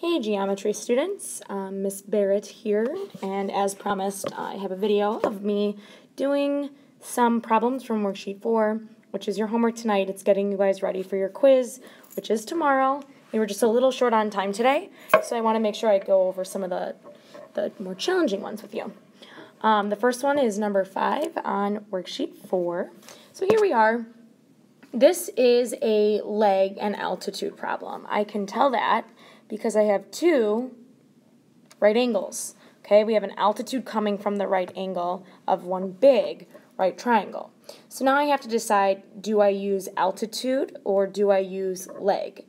Hey geometry students, Miss Barrett here, and as promised I have a video of me doing some problems from worksheet 4, which is your homework tonight. It's getting you guys ready for your quiz, which is tomorrow. We were just a little short on time today, so I want to make sure I go over some of the more challenging ones with you. The first one is number 5 on worksheet 4. So here we are. This is a leg and altitude problem. I can tell that because I have two right angles. Okay, we have an altitude coming from the right angle of one big right triangle. So now I have to decide, do I use altitude or do I use leg?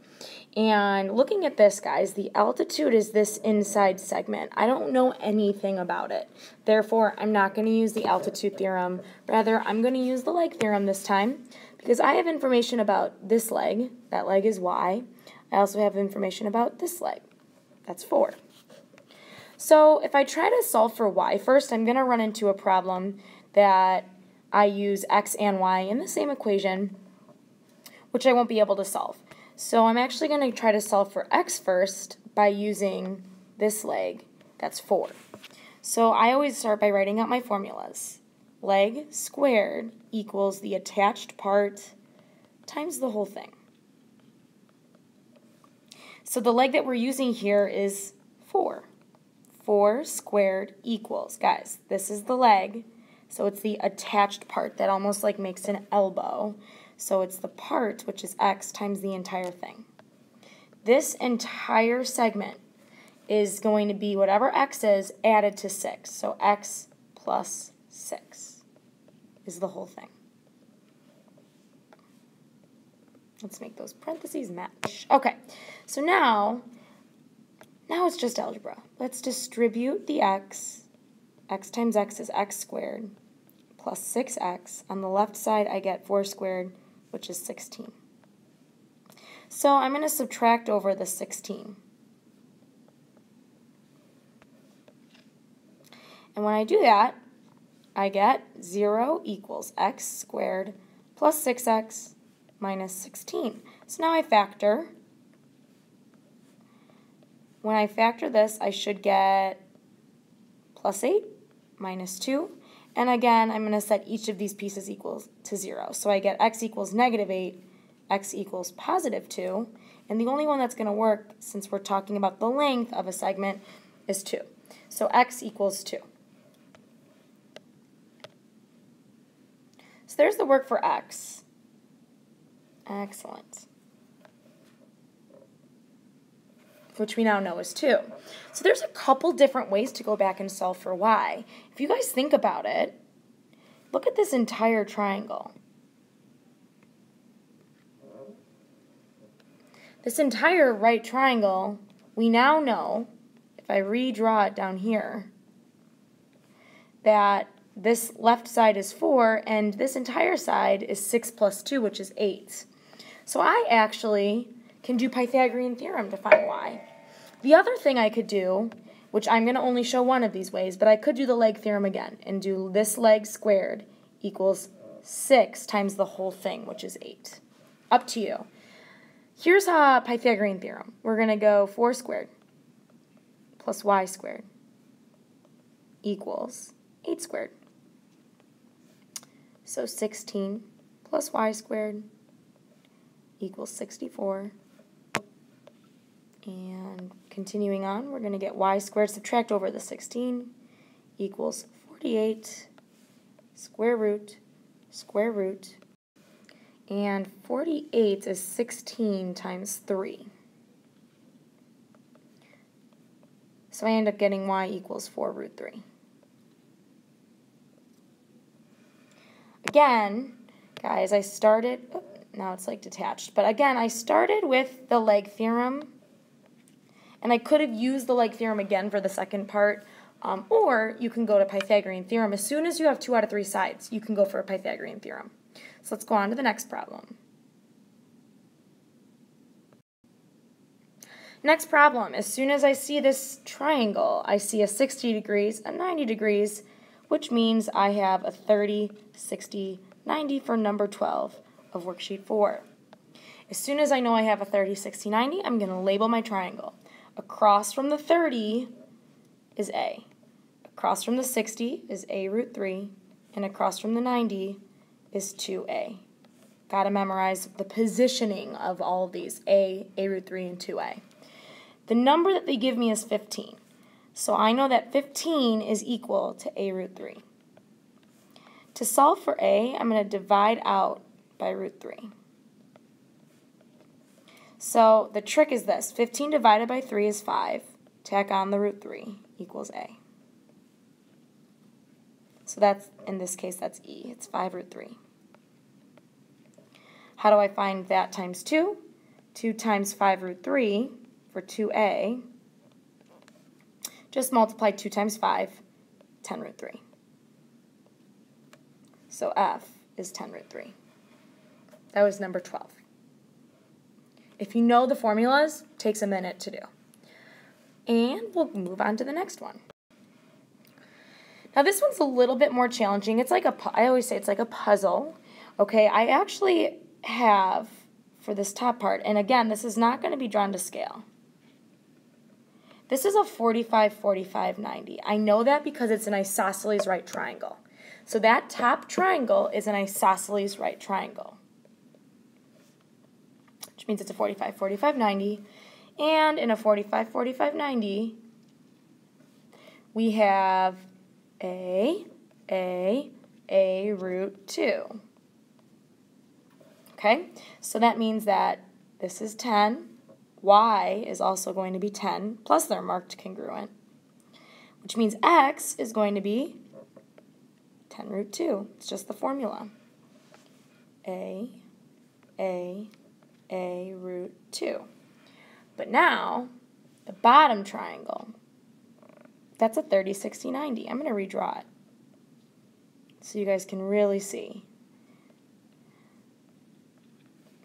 And looking at this, guys, the altitude is this inside segment. I don't know anything about it. Therefore, I'm not going to use the altitude theorem. Rather, I'm going to use the leg theorem this time because I have information about this leg. That leg is y. I also have information about this leg. That's 4. So if I try to solve for y first, I'm going to run into a problem that I use x and y in the same equation, which I won't be able to solve. So I'm actually going to try to solve for x first by using this leg. That's 4. So I always start by writing out my formulas. Leg squared equals the attached part times the whole thing. So the leg that we're using here is 4. 4 squared equals, guys, this is the leg, so it's the attached part that almost like makes an elbow. So it's the part, which is x, times the entire thing. This entire segment is going to be whatever x is added to 6. So x plus 6 is the whole thing. Let's make those parentheses match. Okay, so now it's just algebra. Let's distribute the x. X times x is x squared plus 6x. On the left side, I get 4 squared, which is 16. So I'm going to subtract over the 16. And when I do that, I get 0 equals x squared plus 6x minus 16. So now I factor. When I factor this, I should get plus 8 minus 2. And again, I'm going to set each of these pieces equals to 0. So I get x equals negative 8, x equals positive 2. And the only one that's going to work, since we're talking about the length of a segment, is 2. So x equals 2. So there's the work for x. Excellent. Which we now know is 2. So there's a couple different ways to go back and solve for y. If you guys think about it, look at this entire triangle. This entire right triangle, we now know, if I redraw it down here, that this left side is 4 and this entire side is 6 plus 2, which is 8. So I actually can do Pythagorean theorem to find y. The other thing I could do, which I'm going to only show one of these ways, but I could do the leg theorem again and do this leg squared equals 6 times the whole thing, which is 8. Up to you. Here's a Pythagorean theorem. We're going to go 4 squared plus y squared equals 8 squared. So 16 plus y squared equals 64. And continuing on, we're going to get y squared, subtract over the 16, equals 48, square root, and 48 is 16 times 3. So I end up getting y equals 4 root 3. Again, guys, I started, now it's like detached, but again, I started with the leg theorem. And I could have used the leg theorem again for the second part, or you can go to Pythagorean theorem. As soon as you have 2 out of 3 sides, you can go for a Pythagorean theorem. So let's go on to the next problem. Next problem, as soon as I see this triangle, I see a 60 degrees, a 90 degrees, which means I have a 30, 60, 90 for number 12 of worksheet 4. As soon as I know I have a 30, 60, 90, I'm going to label my triangle. across from the 30 is a. Across from the 60 is a root 3, and across from the 90 is 2a. Got to memorize the positioning of all of these, a root 3, and 2a. The number that they give me is 15. So I know that 15 is equal to a root 3. To solve for a, I'm going to divide out by root 3. So the trick is this. 15 divided by 3 is 5. Tack on the root 3 equals a. So that's, in this case, that's e. It's 5 root 3. How do I find that times 2? 2 times 5 root 3 for 2a. Just multiply 2 times 5, 10 root 3. So f is 10 root 3. That was number 12. If you know the formulas, it takes a minute to do. And we'll move on to the next one. Now this one's a little bit more challenging. It's like I always say it's like a puzzle. Okay, I actually have, for this top part, and again, this is not going to be drawn to scale. This is a 45, 45, 90. I know that because it's an isosceles right triangle. So that top triangle is an isosceles right triangle, which means it's a 45, 45, 90. And in a 45, 45, 90, we have a root 2. Okay, so that means that this is 10. Y is also going to be 10, plus they're marked congruent, which means x is going to be 10 root 2. It's just the formula. A root 2. But now, the bottom triangle, that's a 30, 60, 90. I'm going to redraw it so you guys can really see.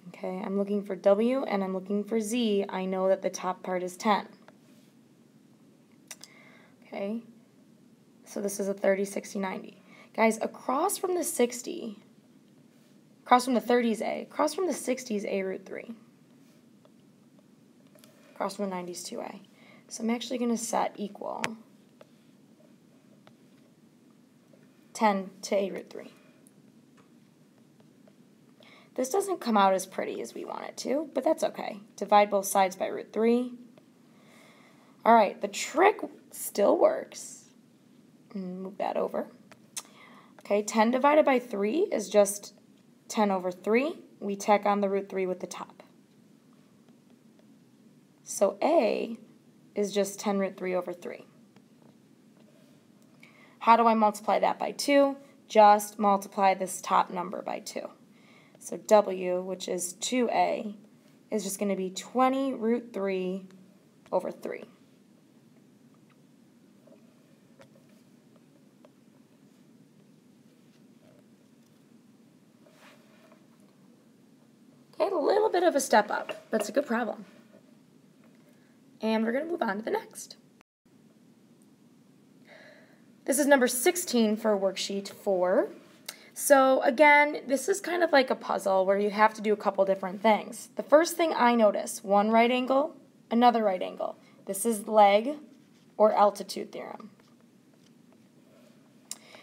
Okay, I'm looking for W and I'm looking for Z. I know that the top part is 10. Okay, so this is a 30, 60, 90. Guys, across from the 60, across from the 30 is A, across from the 60 is A root 3. Across from the 90 is 2A. So I'm actually going to set equal 10 to A root 3. This doesn't come out as pretty as we want it to, but that's okay. Divide both sides by root 3. All right, the trick still works. Move that over. Okay, 10 divided by 3 is just 10 over 3. We tack on the root 3 with the top. So A is just 10 root 3 over 3. How do I multiply that by 2? Just multiply this top number by 2. So W, which is 2A, is just going to be 20 root 3 over 3. Okay, a little bit of a step up. That's a good problem. And we're going to move on to the next. This is number 16 for worksheet 4. So again, this is kind of like a puzzle where you have to do a couple different things. The first thing I notice, one right angle, another right angle. This is leg or altitude theorem.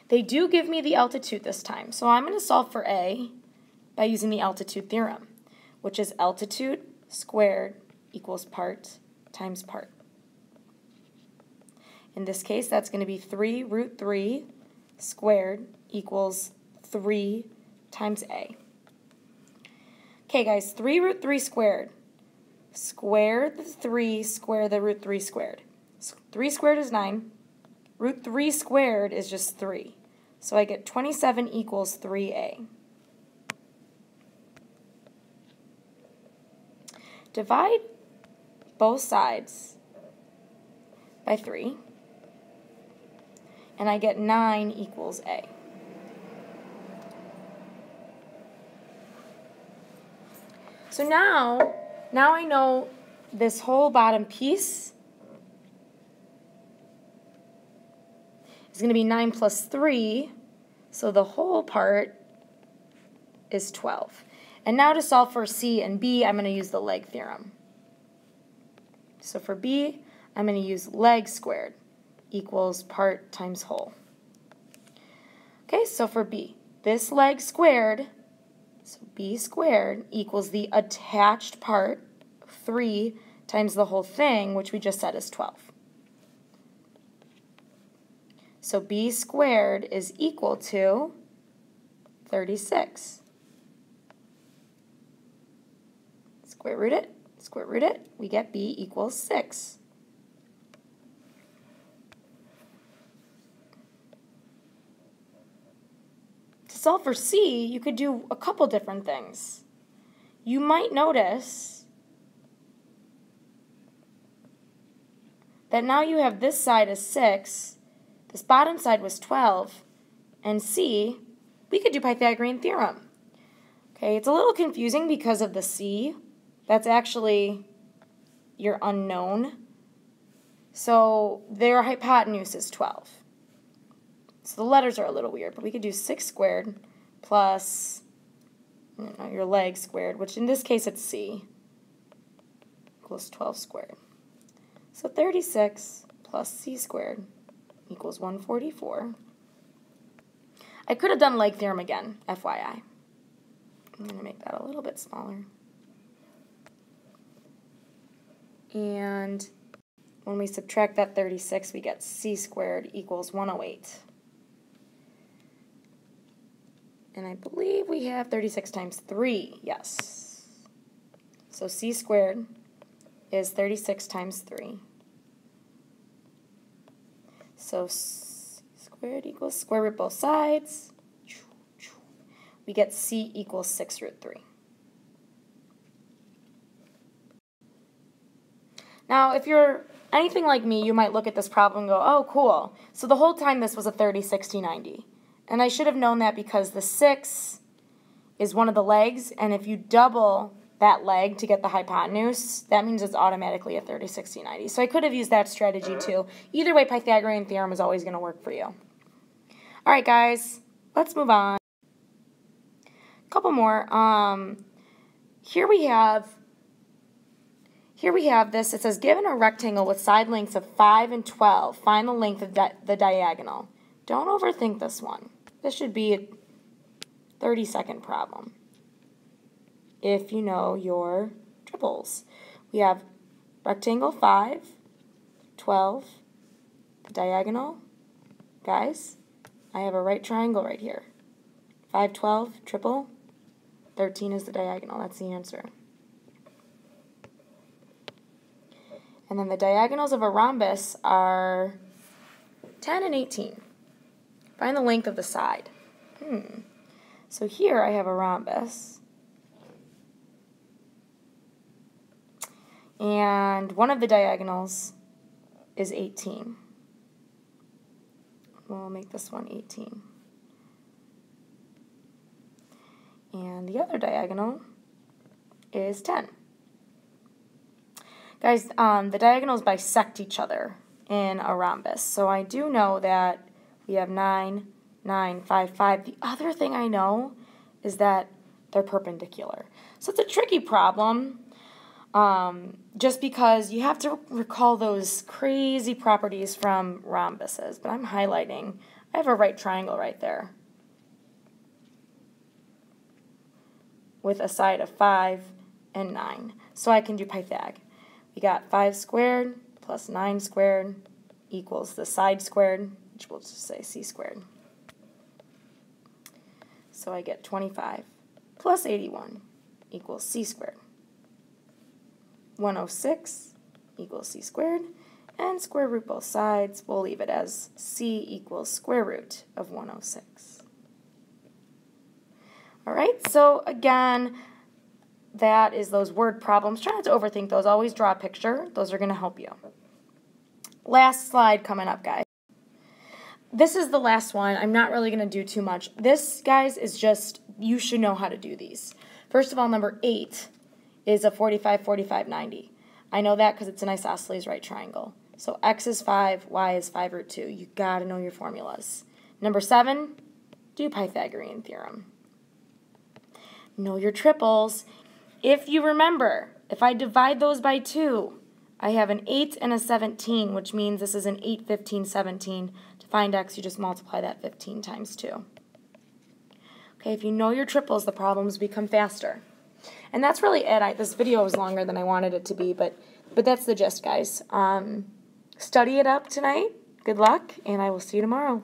They do give me the altitude this time, so I'm going to solve for A by using the altitude theorem, which is altitude squared equals part times part. In this case, that's going to be 3 root 3 squared equals 3 times A. Okay, guys, 3 root 3 squared. Square the 3, square the root 3 squared. 3 squared is 9. Root 3 squared is just 3. So I get 27 equals 3A. Divide both sides by 3. And I get 9 equals A. So now I know this whole bottom piece is going to be 9 plus 3, so the whole part is 12. And now to solve for C and B, I'm going to use the leg theorem. So for B, I'm going to use leg squared equals part times whole. Okay, so for B, this leg squared, so B squared equals the attached part, 3 times the whole thing, which we just said is 12. So B squared is equal to 36. Square root it, we get B equals 6. To solve for C, you could do a couple different things. You might notice that now you have this side as 6, this bottom side was 12, and C, we could do Pythagorean theorem. Okay, it's a little confusing because of the C. That's actually your unknown. So their hypotenuse is 12. So the letters are a little weird, but we could do 6 squared plus your leg squared, which in this case it's C, equals 12 squared. So 36 plus C squared equals 144. I could have done leg theorem again, FYI. I'm going to make that a little bit smaller. And when we subtract that 36, we get C squared equals 108. And I believe we have 36 times 3, yes. So C squared is 36 times 3. So C squared equals square root both sides. We get C equals 6 root 3. Now, if you're anything like me, you might look at this problem and go, oh, cool. So the whole time this was a 30, 60, 90. And I should have known that because the 6 is one of the legs, and if you double that leg to get the hypotenuse, that means it's automatically a 30, 60, 90. So I could have used that strategy too. Either way, Pythagorean theorem is always going to work for you. All right, guys, let's move on. A couple more. Here we have this. It says, given a rectangle with side lengths of 5 and 12, find the length of the diagonal. Don't overthink this one. This should be a 30-second problem if you know your triples. We have rectangle 5, 12, the diagonal. Guys, I have a right triangle right here. 5, 12, triple, 13 is the diagonal. That's the answer. And then the diagonals of a rhombus are 10 and 18. Find the length of the side. So here I have a rhombus. And one of the diagonals is 18. We'll make this one 18. And the other diagonal is 10. Guys, the diagonals bisect each other in a rhombus. So I do know that we have 9, 9, 5, 5. The other thing I know is that they're perpendicular. So it's a tricky problem just because you have to recall those crazy properties from rhombuses. But I'm highlighting. I have a right triangle right there with a side of 5 and 9. So I can do Pythag. We got 5 squared plus 9 squared equals the side squared, which we'll just say C squared. So I get 25 plus 81 equals C squared. 106 equals C squared, and square root both sides. We'll leave it as C equals square root of 106. All right, so again, that is those word problems. Try not to overthink those. Always draw a picture. Those are going to help you. Last slide coming up, guys. This is the last one. I'm not really going to do too much. This, guys, is just, you should know how to do these. First of all, number 8 is a 45, 45, 90. I know that because it's an isosceles right triangle. So x is 5, y is 5 root 2. You got to know your formulas. Number 7, do Pythagorean theorem. Know your triples. If you remember, if I divide those by 2, I have an 8 and a 17, which means this is an 8, 15, 17. To find x, you just multiply that 15 times 2. Okay, if you know your triples, the problems become faster. And that's really it. This video was longer than I wanted it to be, but that's the gist, guys. Study it up tonight. Good luck, and I will see you tomorrow.